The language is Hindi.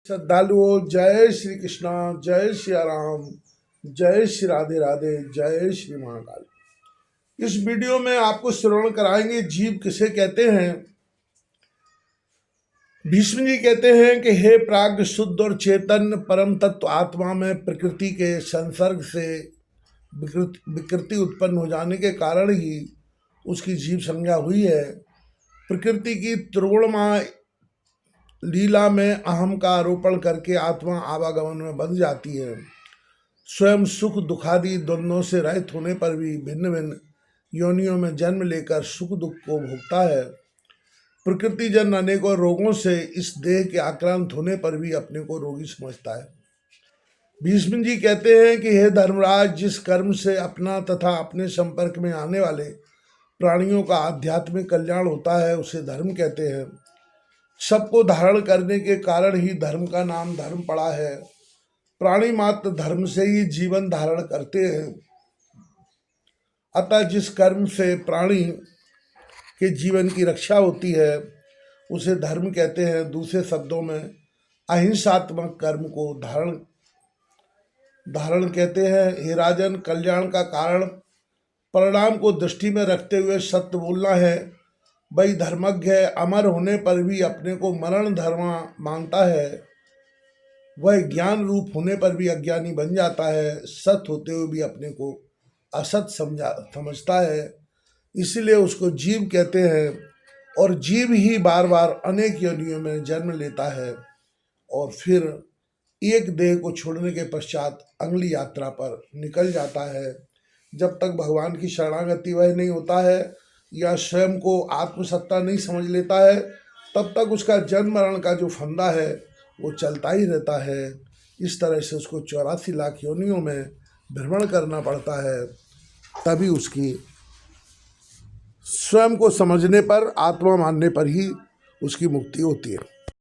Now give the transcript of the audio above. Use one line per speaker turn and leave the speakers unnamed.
श्रद्धालुओं, जय श्री कृष्णा, जय श्री राम, जय श्री राधे राधे, जय श्री महाकाल। इस वीडियो में आपको श्रवण कराएंगे जीव किसे कहते हैं। भीष्म जी कहते हैं कि हे प्राज्ञ शुद्ध और चेतन परम तत्व आत्मा में प्रकृति के संसर्ग से विकृति उत्पन्न हो जाने के कारण ही उसकी जीव संज्ञा हुई है। प्रकृति की त्रिगुणमय लीला में अहम का आरोपण करके आत्मा आवागमन में बंध जाती है। स्वयं सुख दुखादि द्वंद्वों से रहित होने पर भी भिन्न भिन्न योनियों में जन्म लेकर सुख दुख को भोगता है। प्रकृति जन अनेकों रोगों से इस देह के आक्रांत होने पर भी अपने को रोगी समझता है। भीष्म जी कहते हैं कि हे धर्मराज, जिस कर्म से अपना तथा अपने संपर्क में आने वाले प्राणियों का आध्यात्मिक कल्याण होता है उसे धर्म कहते हैं। सबको धारण करने के कारण ही धर्म का नाम धर्म पड़ा है। प्राणी मात्र धर्म से ही जीवन धारण करते हैं। अतः जिस कर्म से प्राणी के जीवन की रक्षा होती है उसे धर्म कहते हैं। दूसरे शब्दों में अहिंसात्मक कर्म को धारण कहते हैं। हे राजन, कल्याण का कारण परिणाम को दृष्टि में रखते हुए सत्य बोलना है। वही धर्मज्ञ है, अमर होने पर भी अपने को मरण धर्मा मानता है। वह ज्ञान रूप होने पर भी अज्ञानी बन जाता है। सत्य होते हुए भी अपने को असत समझता है, इसलिए उसको जीव कहते हैं। और जीव ही बार बार अनेक योनियों में जन्म लेता है और फिर एक देह को छोड़ने के पश्चात अगली यात्रा पर निकल जाता है। जब तक भगवान की शरणागति वह नहीं होता है या स्वयं को आत्मसत्ता नहीं समझ लेता है, तब तक उसका जन्म मरण का जो फंदा है वो चलता ही रहता है। इस तरह से उसको 84 लाख योनियों में भ्रमण करना पड़ता है, तभी उसकी स्वयं को समझने पर, आत्मा मानने पर ही उसकी मुक्ति होती है।